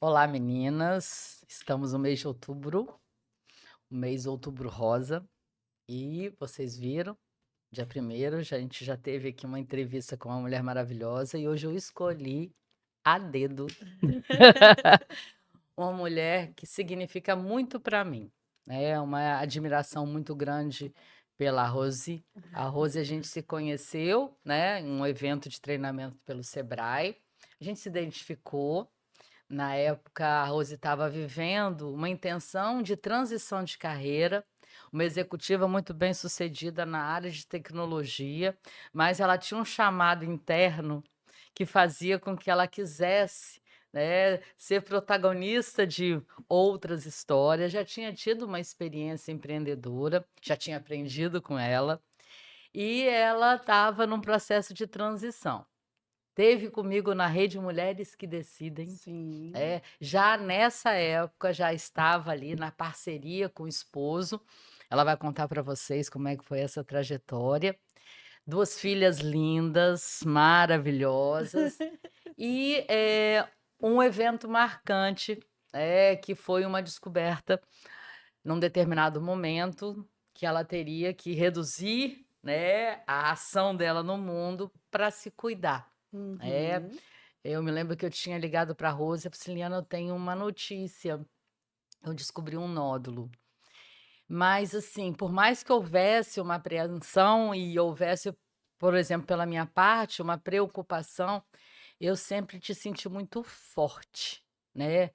Olá, meninas. Estamos no mês de outubro, o mês Outubro Rosa. E vocês viram, dia primeiro, a gente já teve aqui uma entrevista com uma mulher maravilhosa e hoje eu escolhi a dedo uma mulher que significa muito para mim. É uma admiração muito grande pela Rose. A Rose a gente se conheceu, né, em um evento de treinamento pelo Sebrae. A gente se identificou. Na época, a Rose estava vivendo uma intenção de transição de carreira, uma executiva muito bem-sucedida na área de tecnologia, mas ela tinha um chamado interno que fazia com que ela quisesse, né, ser protagonista de outras histórias. Já tinha tido uma experiência empreendedora, já tinha aprendido com ela, e ela estava num processo de transição. Teve comigo na Rede Mulheres que Decidem, Sim. já nessa época, já estava ali na parceria com o esposo. Ela vai contar para vocês como é que foi essa trajetória. 2 filhas lindas, maravilhosas e, um evento marcante, que foi uma descoberta num determinado momento que ela teria que reduzir, né, a ação dela no mundo para se cuidar. É, Uhum. eu me lembro que eu tinha ligado para a Rose e falei assim: "Liana, eu tenho uma notícia, eu descobri um nódulo". Mas, assim, por mais que houvesse uma apreensão e houvesse, por exemplo, pela minha parte, uma preocupação, eu sempre te senti muito forte, né.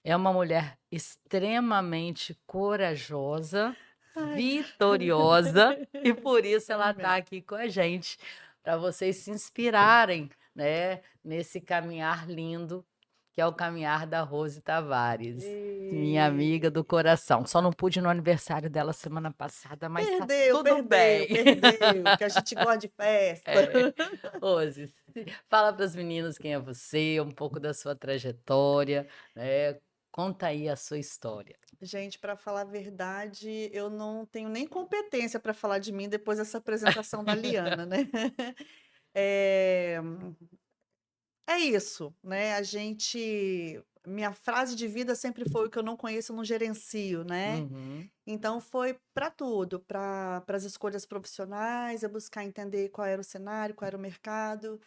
É uma mulher extremamente corajosa, Ai. vitoriosa, e por isso ela está Amém. aqui com a gente, para vocês se inspirarem, né, nesse caminhar lindo, que é o caminhar da Rose Tavares, minha amiga E do coração. Só não pude ir no aniversário dela semana passada, mas tá perdeu, tudo perdeu, bem. perdeu, que a gente gosta de festa. É. Rose, fala para as meninas quem é você, um pouco da sua trajetória, né, conta aí a sua história. Gente, para falar a verdade, eu não tenho nem competência para falar de mim depois dessa apresentação da Liana, né. Eh, é isso, né, a gente minha frase de vida sempre foi: "O que eu não conheço, eu não gerencio", né. Uhum. Então foi para tudo, para as escolhas profissionais, eu buscar entender qual era o cenário, qual era o mercado.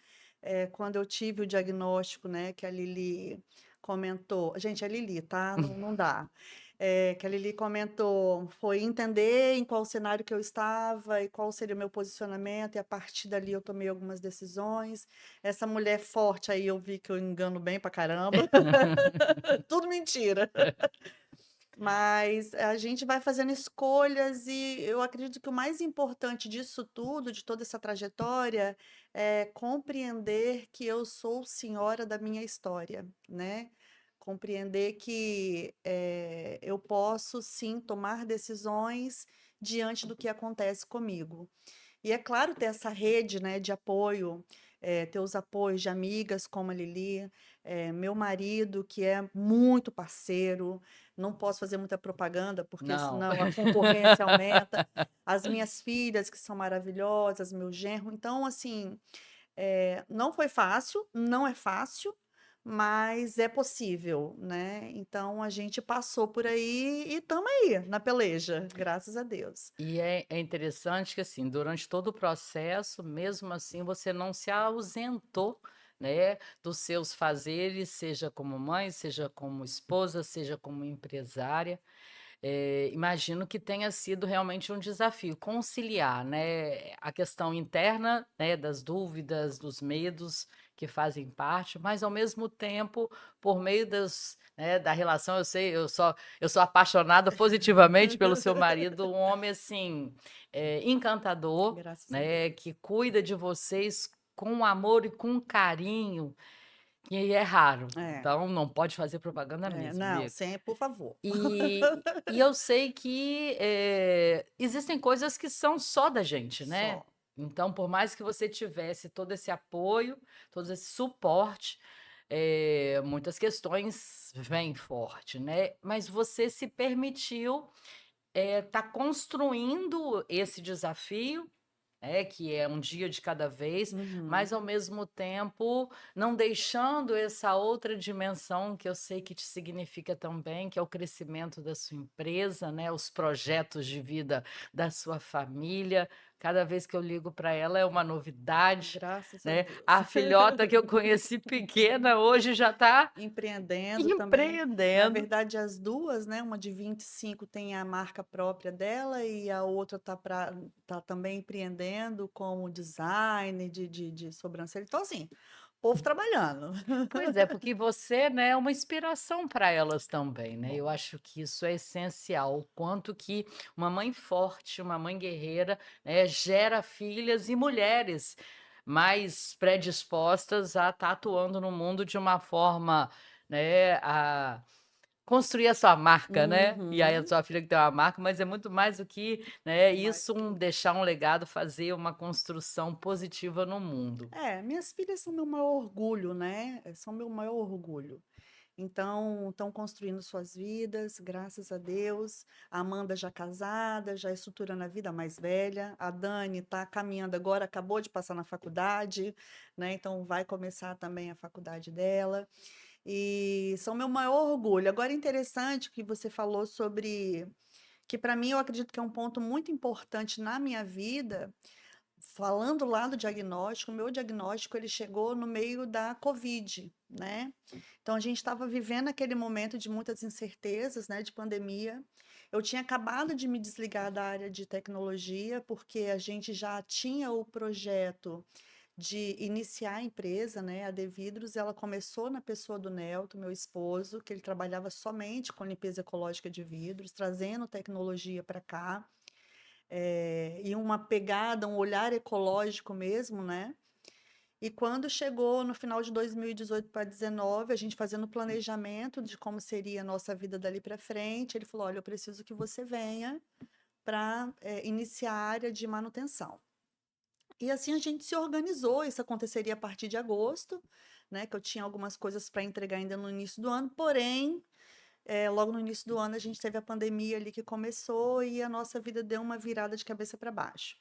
Quando eu tive o diagnóstico, né, que a Lili comentou, gente, é Lili, tá, não dá. Que a Lili comentou, foi entender em qual cenário que eu estava e qual seria o meu posicionamento, e a partir dali eu tomei algumas decisões. Essa mulher forte aí eu vi que eu engano bem pra caramba, tudo mentira. Mas a gente vai fazendo escolhas e eu acredito que o mais importante disso tudo, de toda essa trajetória, é compreender que eu sou senhora da minha história, né? Compreender que eu posso sim tomar decisões diante do que acontece comigo. E é claro ter essa rede, né, de apoio, ter os apoios de amigas como a Lili, meu marido que é muito parceiro, não posso fazer muita propaganda, porque Não. senão a concorrência aumenta, as minhas filhas que são maravilhosas, meu genro, então assim, não foi fácil, não é fácil, mas é possível, né, então a gente passou por aí e estamos aí na peleja, graças a Deus. E é interessante que, assim, durante todo o processo, mesmo assim, você não se ausentou, né, dos seus fazeres, seja como mãe, seja como esposa, seja como empresária. Imagino que tenha sido realmente um desafio conciliar, né, a questão interna, né, das dúvidas, dos medos que fazem parte, mas ao mesmo tempo, por meio da relação, eu sei, eu sou apaixonada positivamente pelo seu marido, um homem assim, encantador, Graças a né, Deus. que cuida de vocês com amor e com carinho, que é raro. É, Então não pode fazer propaganda mesmo, não, amiga. sem por favor. E eu sei que, existem coisas que são só da gente, né. Só. Então, por mais que você tivesse todo esse apoio, todo esse suporte, muitas questões vêm forte, né, mas você se permitiu, tá construindo esse desafio, que é um dia de cada vez, Uhum. mas ao mesmo tempo não deixando essa outra dimensão que eu sei que te significa também, que é o crescimento da sua empresa, né, os projetos de vida da sua família. Cada vez que eu ligo para ela é uma novidade, Graças a né. Deus. A filhota que eu conheci pequena hoje já está Empreendendo também. Na empreendendo. verdade, as duas, né, uma de 25 tem a marca própria dela e a outra tá também empreendendo com design de sobrancelha. Então, assim, povo trabalhando. Pois é, porque você, né, é uma inspiração para elas também, né. Eu acho que isso é essencial, o quanto que uma mãe forte, uma mãe guerreira, né, gera filhas e mulheres mais predispostas a estar atuando no mundo de uma forma, né, a construir a sua marca, né. E aí a Uhum. sua filha que tem uma marca, mas é muito mais do que, né, Mais isso, que isso. deixar um legado, fazer uma construção positiva no mundo. É, minhas filhas são meu maior orgulho, né? São meu maior orgulho. Então, estão construindo suas vidas, graças a Deus. A Amanda já casada, já estruturando a vida, a mais velha. A Dani está caminhando agora, acabou de passar na faculdade, né? Então, vai começar também a faculdade dela. E são meu maior orgulho. Agora, interessante que você falou sobre, que para mim eu acredito que é um ponto muito importante na minha vida. Falando lá do diagnóstico, o meu diagnóstico ele chegou no meio da Covid, né? Então a gente estava vivendo aquele momento de muitas incertezas, né, de pandemia. Eu tinha acabado de me desligar da área de tecnologia, porque a gente já tinha o projeto de iniciar a empresa, né? A Devidros, ela começou na pessoa do Nelton, meu esposo, que ele trabalhava somente com limpeza ecológica de vidros, trazendo tecnologia para cá e uma pegada, um olhar ecológico mesmo, né? E quando chegou no final de 2018 para 2019, a gente fazendo o planejamento de como seria a nossa vida dali para frente, ele falou: Olha, eu preciso que você venha para iniciar a área de manutenção. E assim a gente se organizou. Isso aconteceria a partir de agosto, né? Que eu tinha algumas coisas para entregar ainda no início do ano, porém logo no início do ano a gente teve a pandemia ali que começou e a nossa vida deu uma virada de cabeça para baixo.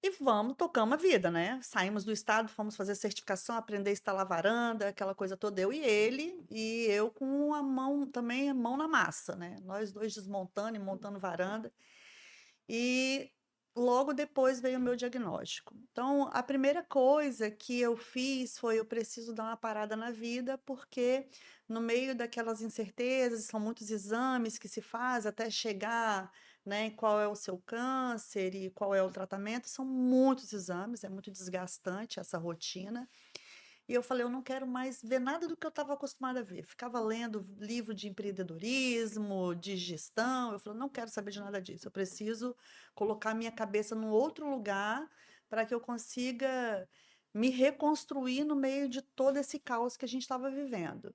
E vamos, tocamos a vida, né? Saímos do estado, fomos fazer certificação, aprender a instalar varanda, aquela coisa toda, eu e ele, e eu com a mão também, a mão na massa, né? Nós dois desmontando e montando varanda. E logo depois veio o meu diagnóstico. Então, a primeira coisa que eu fiz foi: eu preciso dar uma parada na vida, porque no meio daquelas incertezas, são muitos exames que se faz até chegar, né, em qual é o seu câncer e qual é o tratamento, são muitos exames, é muito desgastante essa rotina. E eu falei: eu não quero mais ver nada do que eu estava acostumada a ver. Ficava lendo livro de empreendedorismo, de gestão. Eu falei: não quero saber de nada disso. Eu preciso colocar minha cabeça num outro lugar para que eu consiga me reconstruir no meio de todo esse caos que a gente estava vivendo.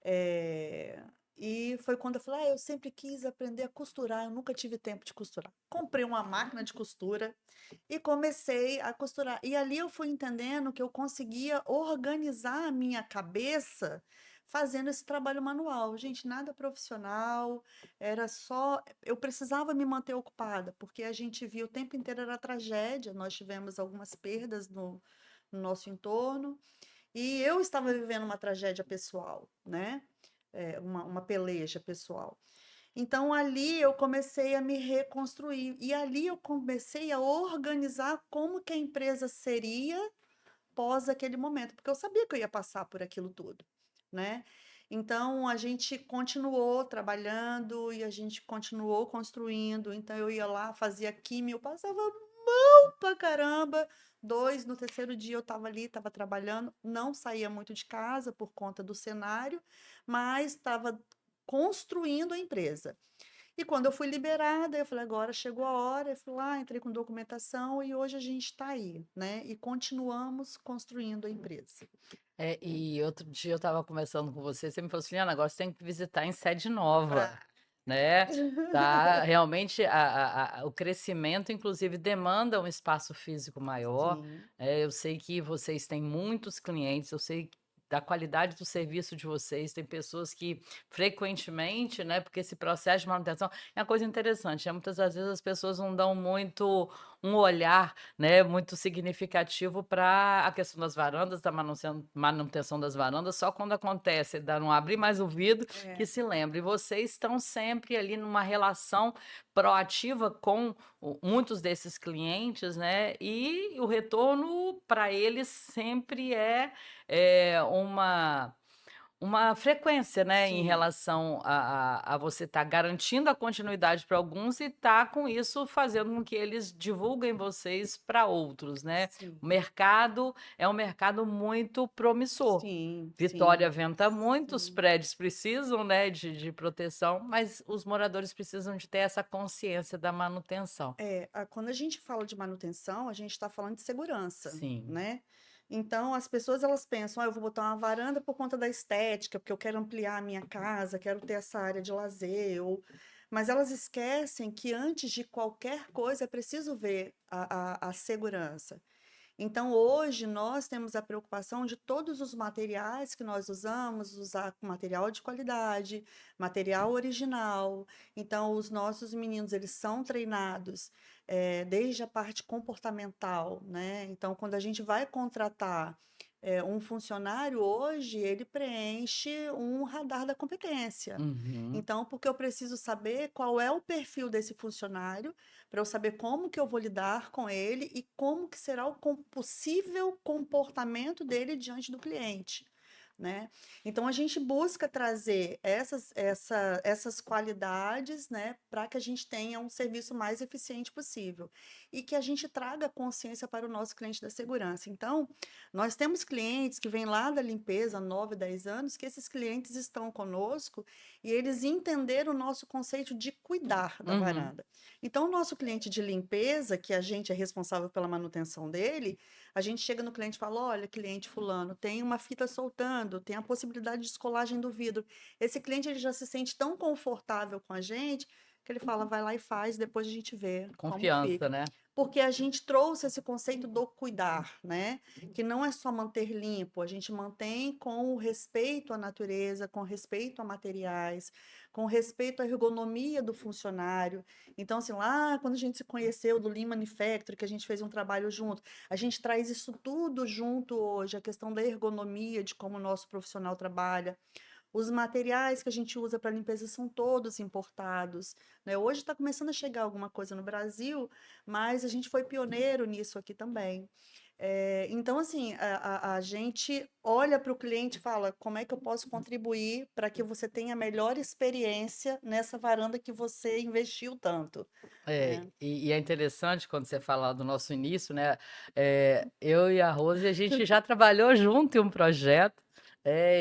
Eh, e foi quando eu falei: eu sempre quis aprender a costurar, eu nunca tive tempo de costurar. Comprei uma máquina de costura e comecei a costurar. E ali eu fui entendendo que eu conseguia organizar a minha cabeça fazendo esse trabalho manual. Gente, nada profissional, era só. Eu precisava me manter ocupada, porque a gente via o tempo inteiro era tragédia, nós tivemos algumas perdas no nosso entorno, e eu estava vivendo uma tragédia pessoal, né? Uma peleja pessoal. Então ali eu comecei a me reconstruir e ali eu comecei a organizar como que a empresa seria pós aquele momento, porque eu sabia que eu ia passar por aquilo tudo, né? Então a gente continuou trabalhando e a gente continuou construindo. Então eu ia lá, fazia químio, passava mal pra caramba. Dois, no terceiro dia eu estava ali, estava trabalhando, não saía muito de casa por conta do cenário, mas estava construindo a empresa. E quando eu fui liberada, eu falei: agora chegou a hora. Eu fui lá, entrei com documentação e hoje a gente está aí, né? E continuamos construindo a empresa. E outro dia eu estava conversando com você me falou assim: "Liana, agora você tem que visitar em sede nova", Ah, né. Tá realmente o crescimento inclusive demanda um espaço físico maior, sim. eu sei que vocês têm muitos clientes, eu sei da qualidade do serviço de vocês, tem pessoas que frequentemente, né, porque esse processo de manutenção é uma coisa interessante, né, muitas das vezes as pessoas não dão muito um olhar, né, muito significativo para a questão das varandas, da manutenção das varandas, só quando acontece, dá não abrir mais o vidro, que É, se lembre. E vocês estão sempre ali numa relação proativa com muitos desses clientes, né? E o retorno para eles sempre é uma frequência, né, em sim, relação a você estar garantindo a continuidade para alguns e estar com isso fazendo com que eles divulguem vocês para outros, né. sim, O mercado é um mercado muito promissor. sim, Vitória sim, venta muito, os sim. prédios precisam, né, de proteção, mas os moradores precisam de ter essa consciência da manutenção. Quando a gente fala de manutenção, a gente está falando de segurança, Sim. né? Então, as pessoas elas pensam, eu vou botar uma varanda por conta da estética, porque eu quero ampliar a minha casa, quero ter essa área de lazer, mas elas esquecem que antes de qualquer coisa é preciso ver a segurança. Então, hoje, nós temos a preocupação de todos os materiais que nós usamos, usar com material de qualidade, material original. Então, os nossos meninos, eles são treinados, desde a parte comportamental, né? Então, quando a gente vai contratar, um funcionário hoje, ele preenche um radar da competência. Uhum. Então, porque eu preciso saber qual é o perfil desse funcionário, para eu saber como que eu vou lidar com ele e como que será o possível comportamento dele diante do cliente, né? Então a gente busca trazer essas qualidades, né, para que a gente tenha um serviço mais eficiente possível e que a gente traga consciência para o nosso cliente da segurança. Então, nós temos clientes que vêm lá da limpeza há 9, 10 anos, que esses clientes estão conosco e eles entenderam o nosso conceito de cuidar da Uhum. varanda. Então, o nosso cliente de limpeza, que a gente é responsável pela manutenção dele, a gente chega no cliente e fala: olha, cliente fulano, tem uma fita soltando, tem a possibilidade de descolagem do vidro. Esse cliente ele já se sente tão confortável com a gente que ele fala: vai lá e faz, depois a gente vê como Confiança, fica. né. Porque a gente trouxe esse conceito do cuidar, né? Que não é só manter limpo, a gente mantém com o respeito à natureza, com respeito a materiais, com respeito à ergonomia do funcionário. Então, assim, lá quando a gente se conheceu do Lean Manufacturing, que a gente fez um trabalho junto, a gente traz isso tudo junto hoje, a questão da ergonomia, de como o nosso profissional trabalha. Os materiais que a gente usa para limpeza são todos importados, né? Hoje está começando a chegar alguma coisa no Brasil, mas a gente foi pioneiro nisso aqui também. Então, assim, a gente olha para o cliente e fala: como é que eu posso contribuir para que você tenha a melhor experiência nessa varanda que você investiu tanto, É, né? e é interessante quando você fala do nosso início, né, eu e a Rose, a gente já trabalhou junto em um projeto,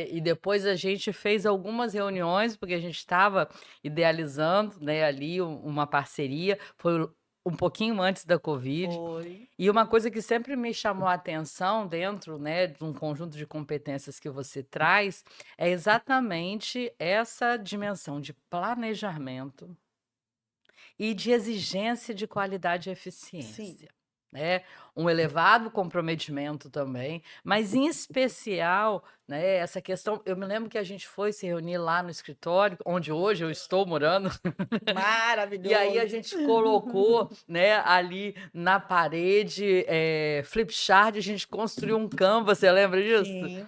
e depois a gente fez algumas reuniões, porque a gente estava idealizando, né, ali uma parceria, foi um pouquinho antes da Covid, Foi. e uma coisa que sempre me chamou a atenção dentro, né, de um conjunto de competências que você traz, é exatamente essa dimensão de planejamento e de exigência de qualidade e Sim, eficiência, né, um elevado comprometimento também, mas em especial, né, essa questão eu me lembro que a gente foi se reunir lá no escritório, onde hoje eu estou morando, e aí a maravilhoso. gente colocou, né, ali na parede, flip chart, a gente construiu um Canva, você lembra disso? Sim, sim.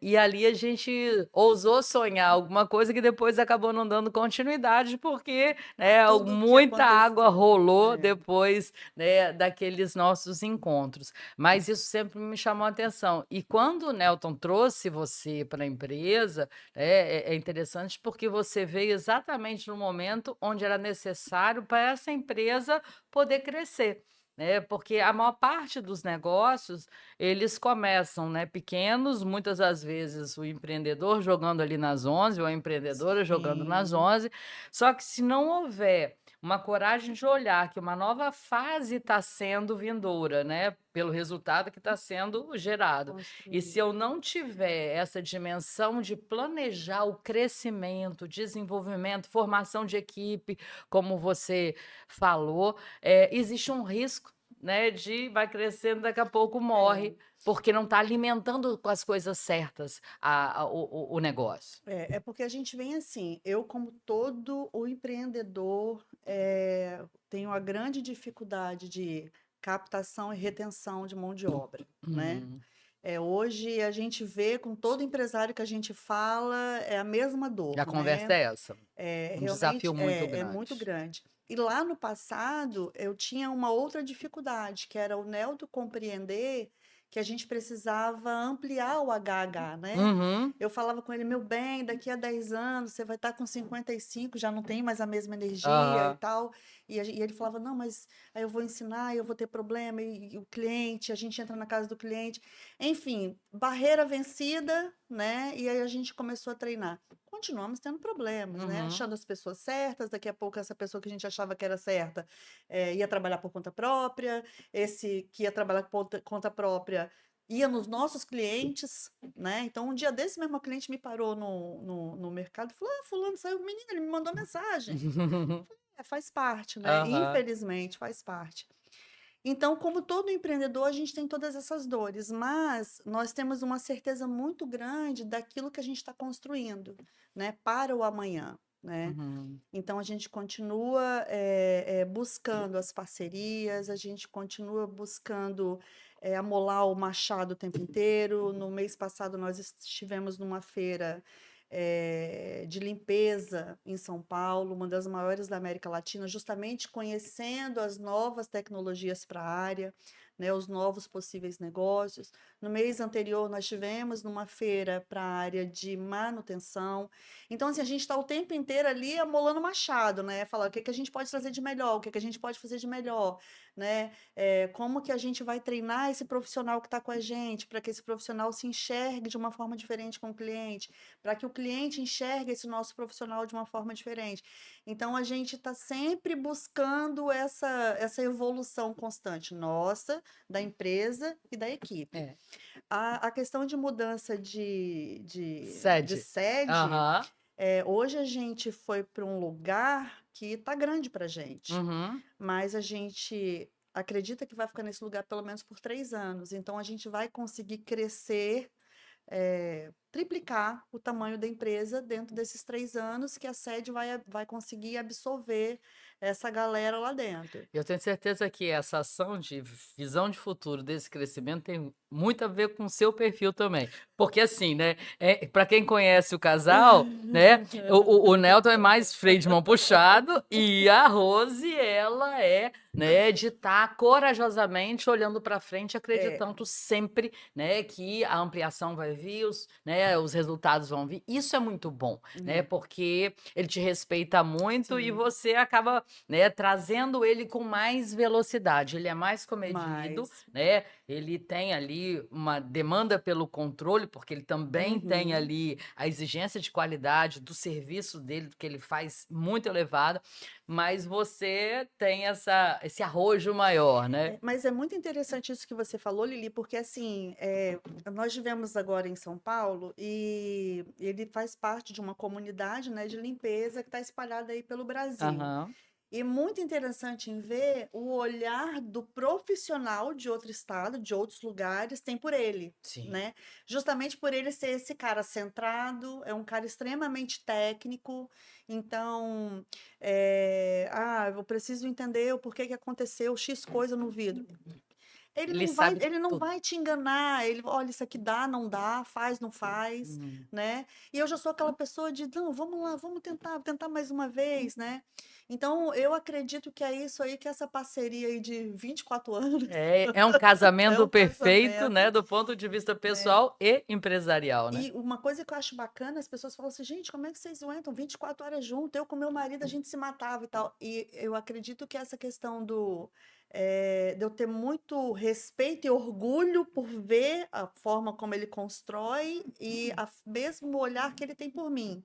E ali a gente ousou sonhar alguma coisa que depois acabou não dando continuidade, porque, né, Tudo que muita água aconteceu. rolou depois, né, daqueles nossos encontros. Mas isso sempre me chamou a atenção. E quando o Nelton trouxe você para a empresa, é interessante porque você veio exatamente no momento onde era necessário para essa empresa poder crescer, né, porque a maior parte dos negócios, eles começam, né, pequenos, muitas das vezes o empreendedor jogando ali nas 11 ou a empreendedora jogando nas Sim, 11, só que se não houver uma coragem de olhar que uma nova fase está sendo vindoura, né, pelo resultado que está sendo gerado. E se construído. eu não tiver essa dimensão de planejar o crescimento, desenvolvimento, formação de equipe, como você falou, existe um risco, né, de vai crescendo, daqui a pouco É, morre, porque não está alimentando com as coisas certas o negócio. É porque a gente vem assim, eu como todo o empreendedor, tenho a grande dificuldade de captação e retenção de mão de obra, né? Uhum. Hoje a gente vê com todo empresário que a gente fala, é a mesma dor, A conversa né? é essa. Um Realmente desafio muito é muito grande. grande. E lá no passado, eu tinha uma outra dificuldade, que era o Nelto compreender que a gente precisava ampliar o HH, né? Uhum. Eu falava com ele, meu bem, daqui a 10 anos você vai estar com 55, já não tem mais a mesma energia e Aham. tal. E ele falava, não, mas aí eu vou ensinar, eu vou ter problema, e o cliente, a gente entra na casa do cliente. Enfim, barreira vencida, né? E aí a gente começou a treinar. Continuamos tendo problemas, né? Uhum. Achando as pessoas certas, daqui a pouco essa pessoa que a gente achava que era certa ia trabalhar por conta própria, esse que ia trabalhar por conta própria ia nos nossos clientes, né? Então, um dia desse mesmo cliente me parou no mercado e falou: Ah, fulano saiu, menino, ele me mandou mensagem. Faz parte, né? Aham. Infelizmente, faz parte. Então, como todo empreendedor, a gente tem todas essas dores, mas nós temos uma certeza muito grande daquilo que a gente está construindo, né, para o amanhã, né? Uhum. Então, a gente continua buscando as parcerias, a gente continua buscando amolar o machado o tempo inteiro. No mês passado, nós estivemos numa feira de limpeza em São Paulo, uma das maiores da América Latina, justamente conhecendo as novas tecnologias para a área, né, os novos possíveis negócios. No mês anterior, nós tivemos numa feira para a área de manutenção. Então, assim, a gente está o tempo inteiro ali amolando machado, né? Falar o que que a gente pode trazer de melhor, o que que a gente pode fazer de melhor, né? Como que a gente vai treinar esse profissional que está com a gente, para que esse profissional se enxergue de uma forma diferente com o cliente, para que o cliente enxergue esse nosso profissional de uma forma diferente. Então, a gente está sempre buscando essa evolução constante nossa, da empresa e da equipe. É. A questão de mudança de Sede. sede, Aham. hoje a gente foi para um lugar que está grande para a gente, Uhum. mas a gente acredita que vai ficar nesse lugar pelo menos por 3 anos. Então, a gente vai conseguir crescer, triplicar o tamanho da empresa dentro desses 3 anos, que a sede vai conseguir absorver essa galera lá dentro. Eu tenho certeza que essa ação de visão de futuro desse crescimento tem muito a ver com o seu perfil também. Porque assim, né, para quem conhece o casal, né, o Nelton é mais freio de mão puxado e a Rose, ela é, né, de estar corajosamente olhando para frente, É, acreditando sempre, né, que a ampliação vai vir, os resultados vão vir. Isso é muito bom, né, é, porque ele te respeita muito e sim, você acaba, né, trazendo ele com mais velocidade. Ele é mais comedido, mas. né? Ele tem ali uma demanda pelo controle, porque ele também tem Uhum. ali a exigência de qualidade do serviço dele, do que ele faz, muito elevada, mas você tem esse arrojo maior, né? Mas é muito interessante isso que você falou, Lili, porque assim, nós vivemos agora em São Paulo e ele faz parte de uma comunidade, né, de limpeza que está espalhada aí pelo Brasil. Aham, E muito interessante em ver o olhar do profissional de outro estado, de outros lugares, tem por ele, sim. né? Justamente por ele ser esse cara centrado, é um cara extremamente técnico. Então, eu preciso entender o porquê que aconteceu X coisa no vidro. Ele Ele não vai, sabe ele não tudo. vai te enganar. Ele, olha, isso aqui dá, não dá, faz, não faz, Hum. né? E eu já sou aquela pessoa de, não, vamos lá, vamos tentar mais uma vez, né? Então, eu acredito que é isso aí, que essa parceria aí de 24 anos É um é casamento um perfeito, né, casamento, do ponto de vista né? pessoal e empresarial, né? E uma coisa que eu acho bacana, as pessoas falam assim, gente, como é que vocês aguentam 24 horas juntos? Eu com meu marido, a gente se matava e tal. E eu acredito que essa questão de eu ter muito respeito e orgulho por ver a forma como ele constrói e o mesmo olhar que ele tem por mim.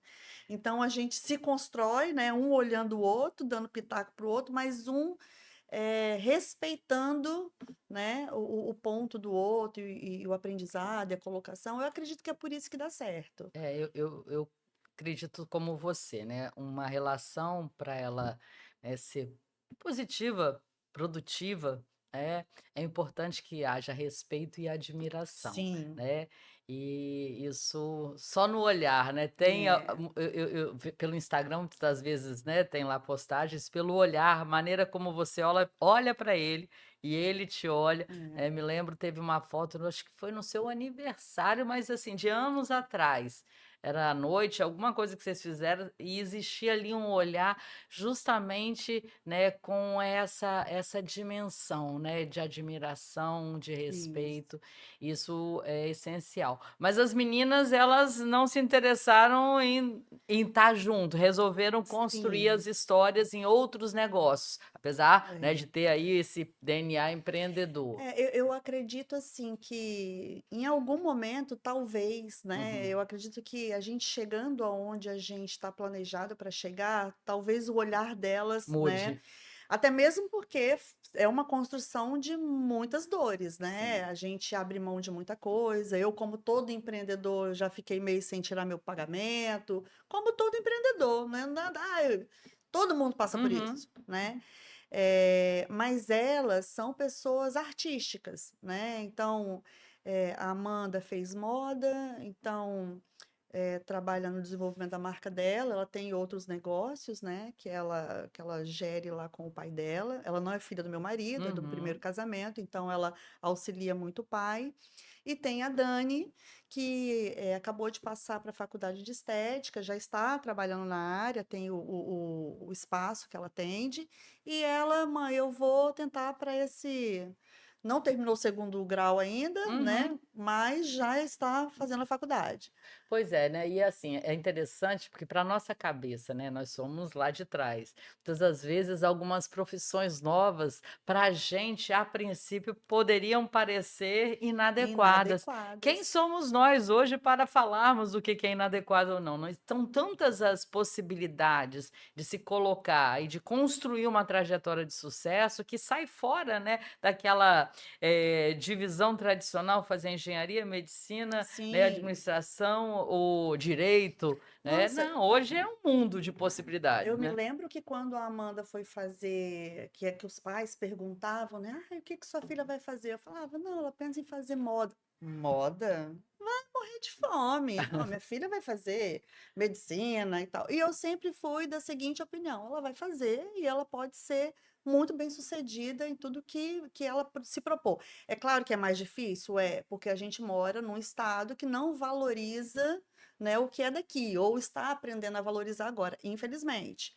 Então, a gente se constrói, né? Um olhando o outro, dando pitaco para o outro, mas respeitando, né, o ponto do outro e o aprendizado e a colocação. Eu acredito que é por isso que dá certo. Eu acredito como você, né? Uma relação para ela ser positiva, produtiva, é importante que haja respeito e admiração, Sim, né, e isso só no olhar, né, tem a é, eu ve pelo Instagram muitas das vezes, né, tem lá postagens, pelo olhar, a maneira como você olha para ele e ele te olha, é. me lembro teve uma foto, eu acho que foi no seu aniversário, mas assim, de anos atrás, era à noite, alguma coisa que vocês fizeram e existia ali um olhar justamente, né, com essa dimensão, né, de admiração, de Isso. respeito, isso é essencial. Mas as meninas, elas não se interessaram em estar junto, resolveram construir Sim, as histórias em outros negócios, apesar, né, é. de ter aí esse DNA empreendedor. Eu acredito assim que em algum momento, talvez, né? Uhum. Eu acredito que a gente chegando aonde a gente está planejado para chegar, talvez o olhar delas, né? Mude. Até mesmo porque é uma construção de muitas dores, né? Sim. A gente abre mão de muita coisa. Eu, como todo empreendedor, já fiquei meio sem tirar meu pagamento, como todo empreendedor, né? Nada, todo mundo passa por Uhum. isso, né? Mas elas são pessoas artísticas, né? Então, a Amanda fez moda, então trabalha no desenvolvimento da marca dela, ela tem outros negócios, né, que ela gere lá com o pai dela. Ela não é filha do meu marido, é do primeiro Uhum. casamento, então ela auxilia muito o pai. E tem a Dani, que acabou de passar para a faculdade de estética, já está trabalhando na área, tem o espaço que ela atende, e ela, mãe, eu vou tentar para esse. Não terminou o segundo grau ainda, né? Uhum. Mas já está fazendo a faculdade. Pois é, né, e assim, é interessante porque para nossa cabeça, né, nós somos lá de trás. Muitas das vezes algumas profissões novas, para a gente, a princípio, poderiam parecer inadequadas. Quem Inadequadas. somos nós hoje para falarmos o que é inadequado ou não? São tantas as possibilidades de se colocar e de construir uma trajetória de sucesso que sai fora, né, daquela, divisão tradicional, fazer engenharia, medicina, né, Sim. administração ou direito, né, Nossa, não, hoje é um mundo de possibilidades, eu me né. lembro que quando a Amanda foi fazer, que é que os pais perguntavam, né? Ah, o que que sua filha vai fazer? Eu falava, não, ela pensa em fazer moda. Moda? Vai morrer de fome. Não, minha filha vai fazer medicina e tal. E eu sempre fui da seguinte opinião: ela vai fazer e ela pode ser muito bem-sucedida em tudo que ela se propor. É claro que é mais difícil, porque a gente mora num estado que não valoriza, né, o que é daqui, ou está aprendendo a valorizar agora, infelizmente.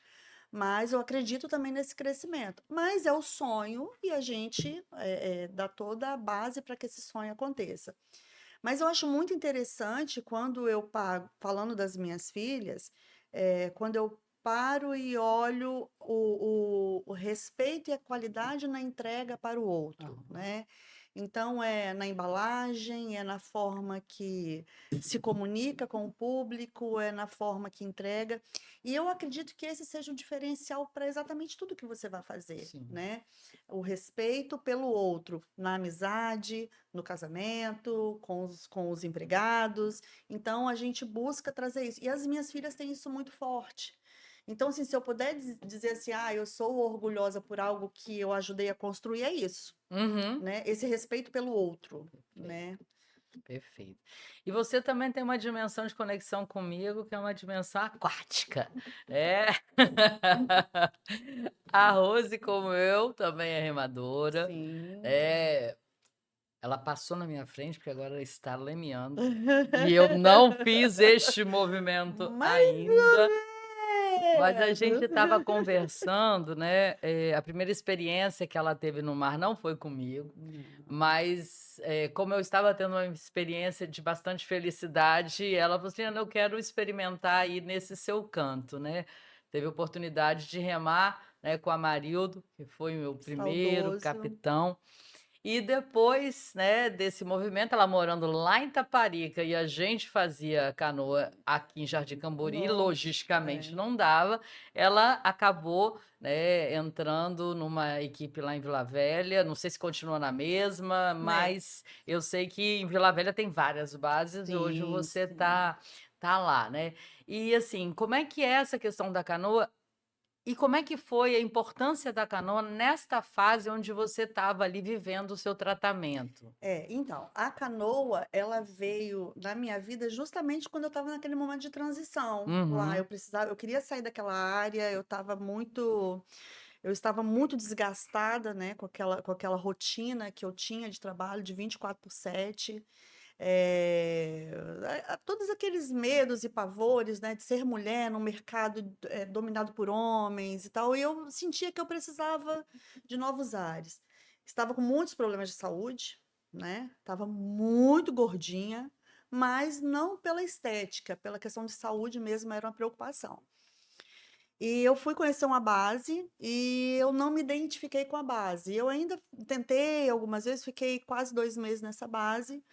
Mas eu acredito também nesse crescimento. Mas é o sonho e a gente dá toda a base para que esse sonho aconteça. Mas eu acho muito interessante quando eu pago, falando das minhas filhas, quando eu paro e olho o respeito e a qualidade na entrega para o outro, Aham. né? Então, é na embalagem, é na forma que se comunica com o público, é na forma que entrega. E eu acredito que esse seja um diferencial para exatamente tudo que você vai fazer, Sim. né? O respeito pelo outro, na amizade, no casamento, com os empregados. Então, a gente busca trazer isso. E as minhas filhas têm isso muito forte. Então, assim, se eu puder dizer assim, eu sou orgulhosa por algo que eu ajudei a construir, é isso, Uhum. né? Esse respeito pelo outro, Perfeito, né? perfeito. E você também tem uma dimensão de conexão comigo, que é uma dimensão aquática, né. A Rose, como eu, também é remadora, Sim. eh, ela passou na minha frente, porque agora ela está lemiando, e eu não fiz este movimento Mais ainda. Mas a ou gente menos. estava conversando, né, a primeira experiência que ela teve no mar não foi comigo, Não. mas, como eu estava tendo uma experiência de bastante felicidade, ela falou assim: "Ana, eu quero experimentar aí nesse seu canto", né. Teve oportunidade de remar, né, com a Marildo, que foi o meu primeiro Saudoso. capitão, e depois, né, desse movimento, ela morando lá em Taparica e a gente fazia canoa aqui em Jardim Cambori, Nossa, logisticamente não dava, ela acabou, né, entrando numa equipe lá em Vila Velha, não sei se continua na mesma, né? mas eu sei que em Vila Velha tem várias bases e hoje Sim, você sim. tá lá, né. E assim, como é que é essa questão da canoa E como é que foi a importância da canoa nesta fase onde você estava ali vivendo o seu tratamento? Então, a canoa, ela veio na minha vida justamente quando eu estava naquele momento de transição. Lá Uhum. eu queria sair daquela área, eu estava muito desgastada, né, com aquela rotina que eu tinha de trabalho de 24/7. Eh, Todos aqueles medos e pavores, né, de ser mulher num mercado, dominado por homens e tal, e eu sentia que eu precisava de novos ares. Estava com muitos problemas de saúde, né, estava muito gordinha, mas não pela estética, pela questão de saúde mesmo era uma preocupação. E eu fui conhecer uma base e eu não me identifiquei com a base. Eu ainda tentei algumas vezes, fiquei quase 2 meses nessa base,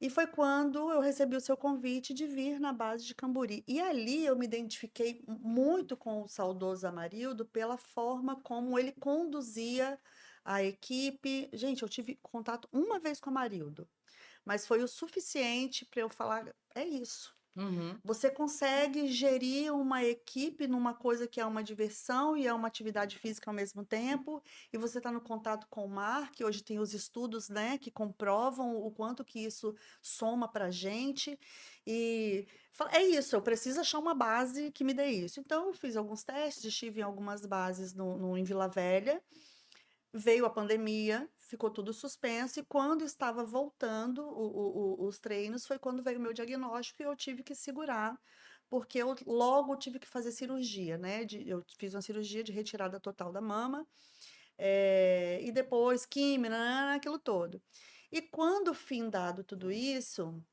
e foi quando eu recebi o seu convite de vir na base de Camburi. E ali eu me identifiquei muito com o saudoso Amarildo pela forma como ele conduzia a equipe. Gente, eu tive contato uma vez com o Amarildo, mas foi o suficiente para eu falar: é isso. Uhum. Você consegue gerir uma equipe numa coisa que é uma diversão e é uma atividade física ao mesmo tempo, e você está no contato com o mar, que hoje tem os estudos, né, que comprovam o quanto que isso soma para a gente. E é isso, eu preciso achar uma base que me dê isso. Então, eu fiz alguns testes, estive em algumas bases em Vila Velha. Veio a pandemia, ficou tudo suspenso, e quando estava voltando os treinos, foi quando veio o meu diagnóstico e eu tive que segurar, porque eu logo tive que fazer cirurgia, né? Eu fiz uma cirurgia de retirada total da mama, e depois químio, nanana, aquilo todo. E quando findado tudo isso,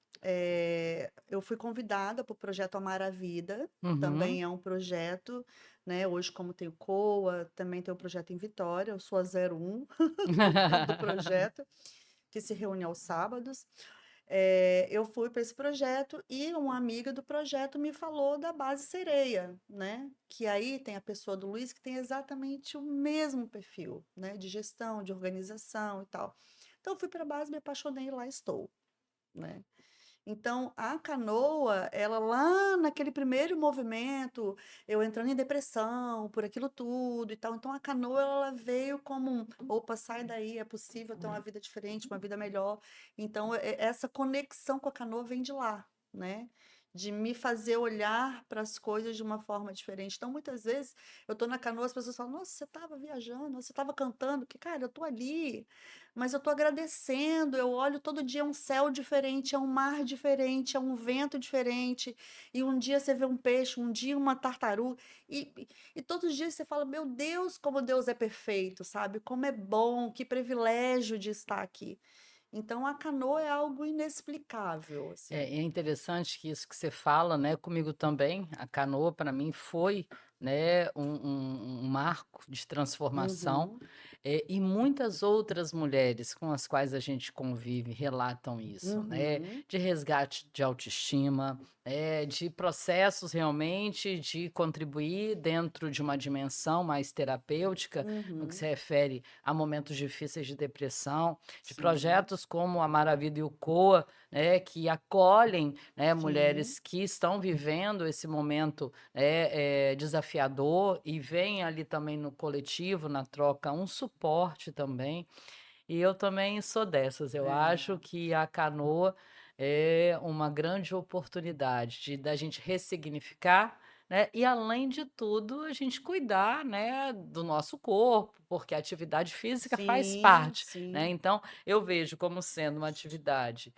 eu fui convidada para o projeto Amar a Vida, Uhum. também é um projeto, né? Hoje, como tem o COA, também tem o projeto em Vitória, eu sou a 01 do projeto, que se reúne aos sábados. Eu fui para esse projeto e uma amiga do projeto me falou da base Sereia, né? Que aí tem a pessoa do Luiz que tem exatamente o mesmo perfil, né? De gestão, de organização e tal. Então, eu fui para a base, me apaixonei e lá estou, né? Então, a canoa, ela lá naquele primeiro movimento, eu entrando em depressão por aquilo tudo e tal. Então, a canoa, ela veio como opa, sai daí, é possível ter uma vida diferente, uma vida melhor. Então, essa conexão com a canoa vem de lá, né? De me fazer olhar para as coisas de uma forma diferente. Então, muitas vezes, eu estou na canoa, as pessoas falam, nossa, você estava viajando, você estava cantando, que, cara, eu estou ali, mas eu estou agradecendo, eu olho todo dia um céu diferente, é um mar diferente, é um vento diferente, e um dia você vê um peixe, um dia uma tartaruga, e todos os dias você fala, meu Deus, como Deus é perfeito, sabe? Como é bom, que privilégio de estar aqui. Então a canoa é algo inexplicável, assim. É interessante que isso que você fala, né, comigo também, a canoa para mim foi, né, um marco de transformação, Uhum, e muitas outras mulheres com as quais a gente convive relatam isso, né, uhum, de resgate de autoestima, de processos realmente de contribuir dentro de uma dimensão mais terapêutica, no que uhum, se refere a momentos difíceis de depressão, de sim, projetos como a Maravilha e o COA, né, que acolhem, né, sim, mulheres que estão vivendo esse momento, desafiador e veem ali também no coletivo, na troca, um suporte também. E eu também sou dessas, eu acho é, que a canoa é uma grande oportunidade de da gente ressignificar, né, e além de tudo a gente cuidar, né, do nosso corpo, porque a atividade física faz sim, parte, né, sim, então eu vejo como sendo uma atividade,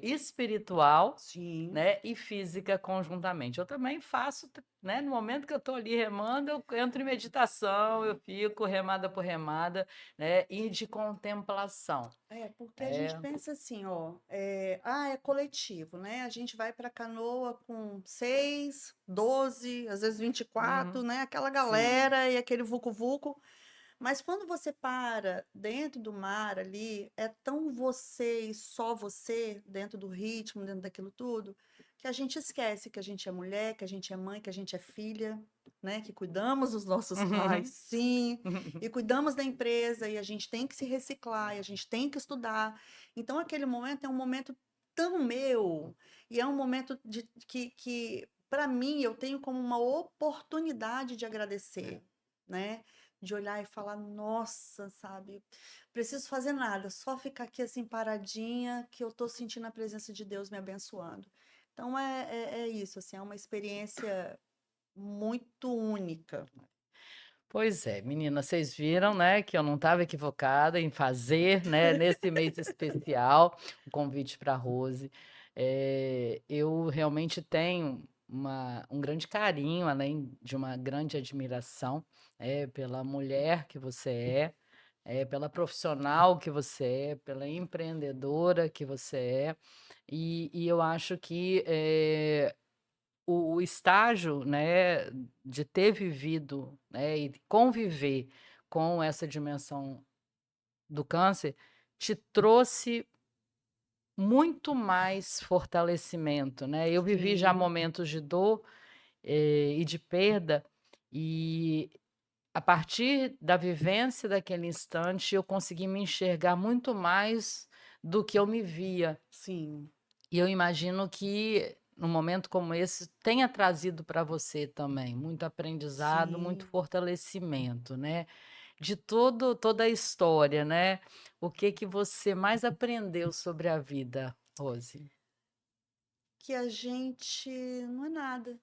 espiritual, sim. né, e física conjuntamente. Eu também faço, né, no momento que eu estou ali remando, eu entro em meditação, eu fico remada por remada, né, e de contemplação. Porque a gente É. pensa assim, ó, é coletivo, né? A gente vai para Canoa com 6, 12, às vezes 24, Uhum. né? Aquela Sim. galera e aquele vucu-vucu. Mas quando você para dentro do mar ali, é tão você e só você, dentro do ritmo, dentro daquilo tudo, que a gente esquece que a gente é mulher, que a gente é mãe, que a gente é filha, né? Que cuidamos dos nossos pais, Uhum. sim, e cuidamos da empresa, e a gente tem que se reciclar, e a gente tem que estudar. Então, aquele momento é um momento tão meu, e é um momento para mim, eu tenho como uma oportunidade de agradecer, né? De olhar e falar, nossa, sabe? Preciso fazer nada, só ficar aqui assim paradinha, que eu tô sentindo a presença de Deus me abençoando. Então é isso, assim, é uma experiência muito única. Pois é, menina, vocês viram, né, que eu não estava equivocada em fazer, né, nesse mês especial, o convite para a Rose. Eu realmente tenho um grande carinho, além de uma grande admiração, pela mulher que você pela profissional que você pela empreendedora que você é. E eu acho que o estágio, né, de ter vivido, né, e conviver com essa dimensão do câncer, te trouxe muito mais fortalecimento, né. Eu vivi já Sim, momentos de dor, e de perda, e a partir da vivência daquele instante, eu consegui me enxergar muito mais do que eu me via. sim, E eu imagino que num momento como esse tenha trazido para você também muito aprendizado, muito sim. fortalecimento, né, de toda a história, né. O que que você mais aprendeu sobre a vida, Rose? Que a gente não é nada.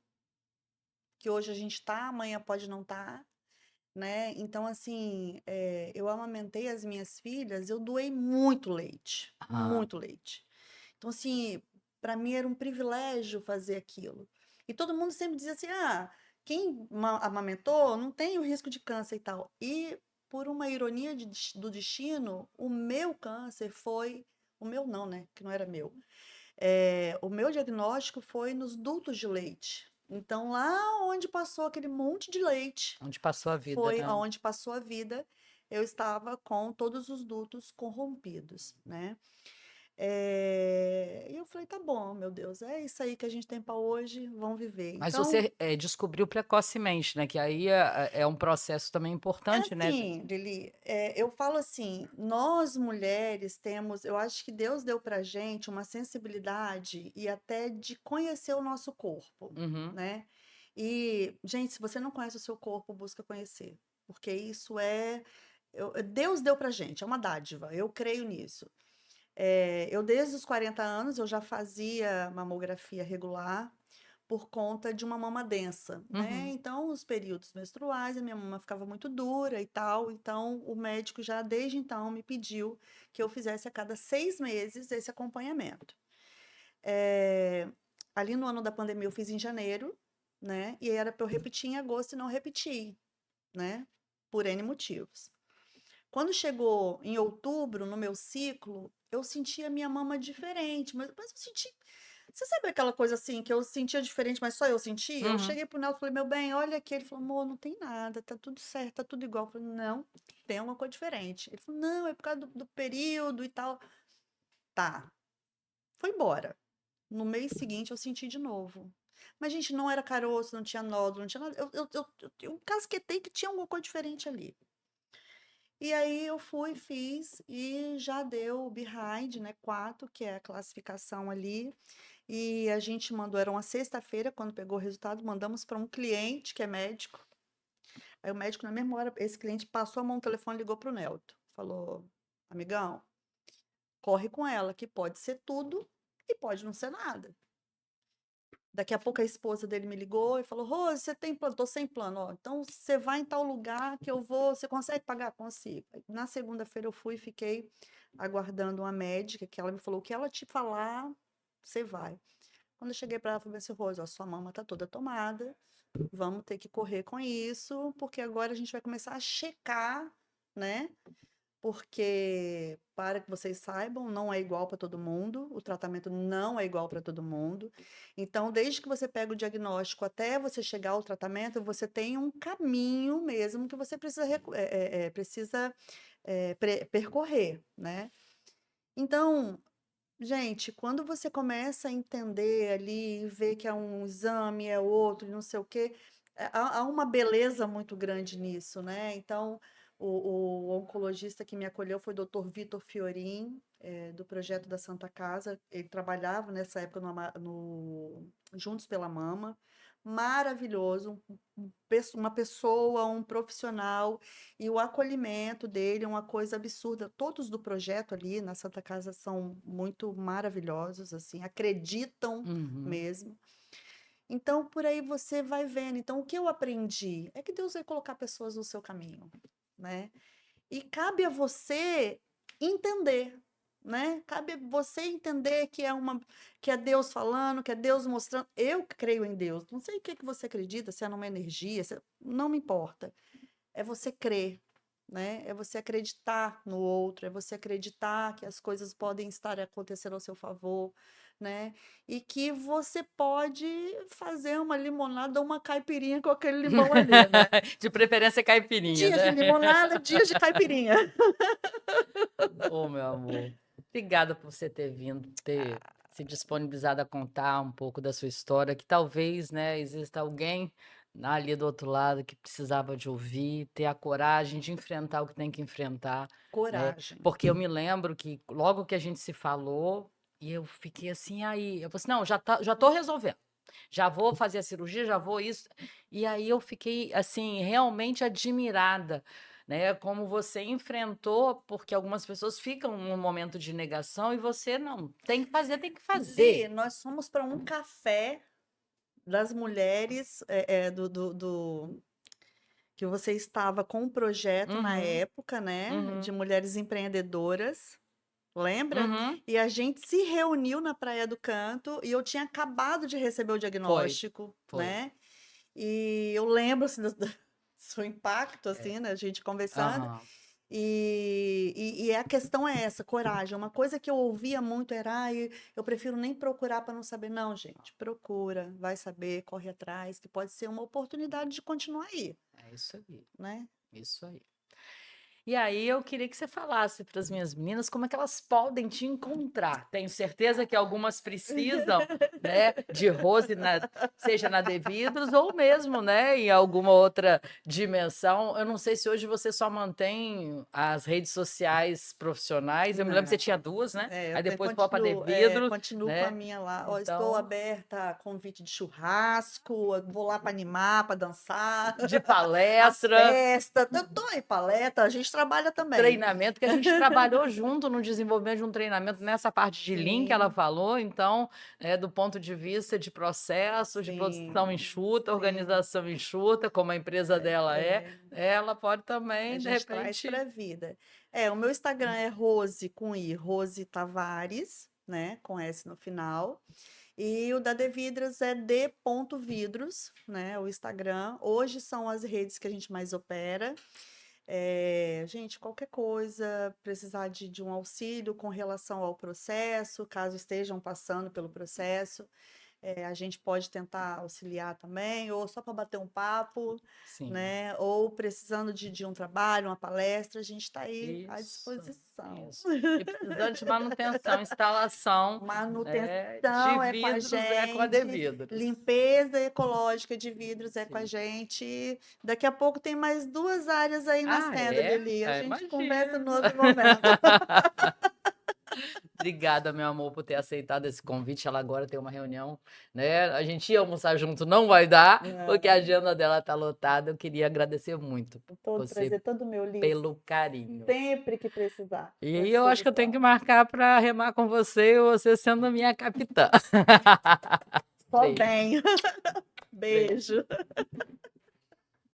Que hoje a gente tá, amanhã pode não estar, né? Então, assim, eu amamentei as minhas filhas, eu doei muito leite, Ah, muito leite. Então, assim, para mim era um privilégio fazer aquilo. E todo mundo sempre dizia assim: ah, quem amamentou não tem o risco de câncer e tal. E, por uma ironia do destino, o meu câncer foi. O meu não, né? Que não era meu. O meu diagnóstico foi nos dutos de leite. Então, lá onde passou aquele monte de leite, onde passou a vida, foi né. aonde passou a vida, eu estava com todos os dutos corrompidos, né? E eu falei, tá bom, meu Deus, é isso aí que a gente tem para hoje, vamos viver. Mas Então, você, descobriu precocemente, né, que aí é um processo também é importante, né. assim, Lili, eu falo assim, nós mulheres temos, eu acho que Deus deu pra gente uma sensibilidade e até de conhecer o nosso corpo, Uhum. né? E, gente, se você não conhece o seu corpo, busca conhecer, porque isso Deus deu pra gente, é uma dádiva, eu creio nisso. Eu, desde os 40 anos, eu já fazia mamografia regular por conta de uma mama densa, né? Uhum. Então, os períodos menstruais, a minha mama ficava muito dura e tal. Então, o médico já desde então me pediu que eu fizesse a cada 6 meses esse acompanhamento. Eh, Ali no ano da pandemia, eu fiz em janeiro, né? E era para eu repetir em agosto e não repeti, né? Por N motivos. Quando chegou em outubro, no meu ciclo, eu senti a minha mama diferente, mas eu senti. Você sabe aquela coisa assim, que eu sentia diferente, mas só eu sentia? Eu Uhum. cheguei pro Nelson e falei, meu bem, olha aqui. Ele falou, amor, não tem nada, tá tudo certo, tá tudo igual. Eu falei, não, tem uma coisa diferente. Ele falou, não, é por causa do período e tal. Tá, foi embora. No mês seguinte, eu senti de novo. Mas, gente, não era caroço, não tinha nódulo, não tinha nada. Eu casquetei que tinha alguma coisa diferente ali. E aí eu fui, fiz e já deu o behind, né, 4, que é a classificação ali. E a gente mandou, era uma sexta-feira, quando pegou o resultado, mandamos para um cliente que é médico. Aí o médico, na mesma hora, esse cliente passou a mão no telefone e ligou para o Nelton. Falou, amigão, corre com ela, que pode ser tudo e pode não ser nada. Daqui a pouco a esposa dele me ligou e falou: Rose, você tem plano? Tô sem plano, ó. Então você vai em tal lugar que eu vou. Você consegue pagar? Consigo. Aí, na segunda-feira eu fui e fiquei aguardando uma médica que ela me falou: o que ela te falar, você vai. Quando eu cheguei para ela, eu falei assim: Rose, ó, sua mama tá toda tomada, vamos ter que correr com isso, porque agora a gente vai começar a checar, né? Porque, para que vocês saibam, não é igual para todo mundo, o tratamento não é igual para todo mundo. Então, desde que você pega o diagnóstico até você chegar ao tratamento, você tem um caminho mesmo que você precisa, percorrer, né? Então, gente, quando você começa a entender ali, ver que é um exame, é outro, e não sei o quê, há uma beleza muito grande nisso, né? Então, o oncologista que me acolheu foi o Dr. Vitor Fiorin, do projeto da Santa Casa. Ele trabalhava nessa época no Juntos pela Mama. maravilhoso, uma pessoa, um profissional, e o acolhimento dele é uma coisa absurda. Todos do projeto ali na Santa Casa são muito maravilhosos, assim, acreditam Uhum. mesmo. Então, por aí você vai vendo. Então, o que eu aprendi é que Deus vai colocar pessoas no seu caminho, né? E cabe a você entender, né? Cabe a você entender que é Deus falando, que é Deus mostrando. Eu creio em Deus. Não sei o que que você acredita, se é numa energia, não me importa. É você crer, né? É você acreditar no outro, é você acreditar que as coisas podem estar acontecendo ao seu favor, né? E que você pode fazer uma limonada ou uma caipirinha com aquele limão ali, né? De preferência caipirinha, Dias de né? limonada, dias de caipirinha. Ô, meu amor, obrigada por você ter vindo, ter se disponibilizado a contar um pouco da sua história, que talvez, né, exista alguém ali do outro lado que precisava de ouvir, ter a coragem de enfrentar o que tem que enfrentar, né? Coragem. Porque eu me lembro que logo que a gente se falou, e eu fiquei assim, aí, eu falei assim, não, já tô resolvendo. Já vou fazer a cirurgia, já vou isso. E aí eu fiquei assim realmente admirada, né, como você enfrentou, porque algumas pessoas ficam num momento de negação e você não, tem que fazer, tem que Lê, fazer. nós fomos para um café das mulheres que você estava com um projeto na Uhum, época, né, de uhum, mulheres empreendedoras, lembra? uhum. E a gente se reuniu na Praia do Canto e eu tinha acabado de receber o Foi, diagnóstico, foi. né? E eu lembro assim, do seu impacto, É. assim, né? A gente conversando. Aham. E a questão é essa, coragem. Uma coisa que eu ouvia muito era, eu prefiro nem procurar para não saber. Não, gente, procura, vai saber, corre atrás, que pode ser uma oportunidade de continuar aí, É isso aí, né? isso aí. E aí eu queria que você falasse para as minhas meninas como é que elas podem te encontrar. Tenho certeza que algumas precisam, né, de Rose, seja na Devidros ou mesmo, né, em alguma outra dimensão. Eu não sei se hoje você só mantém as redes sociais profissionais. Eu me lembro que você tinha Não. duas, né? É, Aí depois foi para continuo, Devidros, continuo com a né? minha lá. Ó, estou Então, aberta a convite de churrasco, eu vou lá para animar, para dançar, de as palestra. festas. Eu estou em palestra, a gente trabalha também. Treinamento que a gente trabalhou junto no desenvolvimento de um treinamento nessa parte de Lean que ela Sim, falou, então, do ponto de vista de processos, de produção sim, enxuta, sim. organização enxuta, como a empresa dela É, ela pode a também, de gente traz para repente. a vida. É, o meu Instagram é Rose com I, Rose Tavares, né? Com S no final. E o da Devidros é d.vidros, né? O Instagram. Hoje são as redes que a gente mais opera. Gente, qualquer coisa, precisar de um auxílio com relação ao processo, caso estejam passando pelo processo, a gente pode tentar auxiliar também, ou só para bater um papo, Sim, né? Ou precisando de um trabalho, uma palestra, a gente está aí à isso, disposição. isso. E precisando de manutenção, instalação, de Manutenção é com a vidros com a gente, Devidros. limpeza ecológica de vidros é com a Sim. gente. Daqui a pouco tem mais duas áreas aí Ah, nascendo, é? Lili. A gente conversa no Imagina. outro momento. Obrigada, meu amor, por ter aceitado esse convite. Ela agora tem uma reunião, né? A gente ia almoçar junto, não vai dar, porque a Não, agenda dela tá lotada. Eu queria agradecer muito todo você prazer, todo meu, Liz. pelo carinho. Sempre que precisar, E estou à aí eu acho que eu tenho que disposição. marcar para remar com você, você sendo minha capitã. Só Beijo, bem. beijo. Beijo.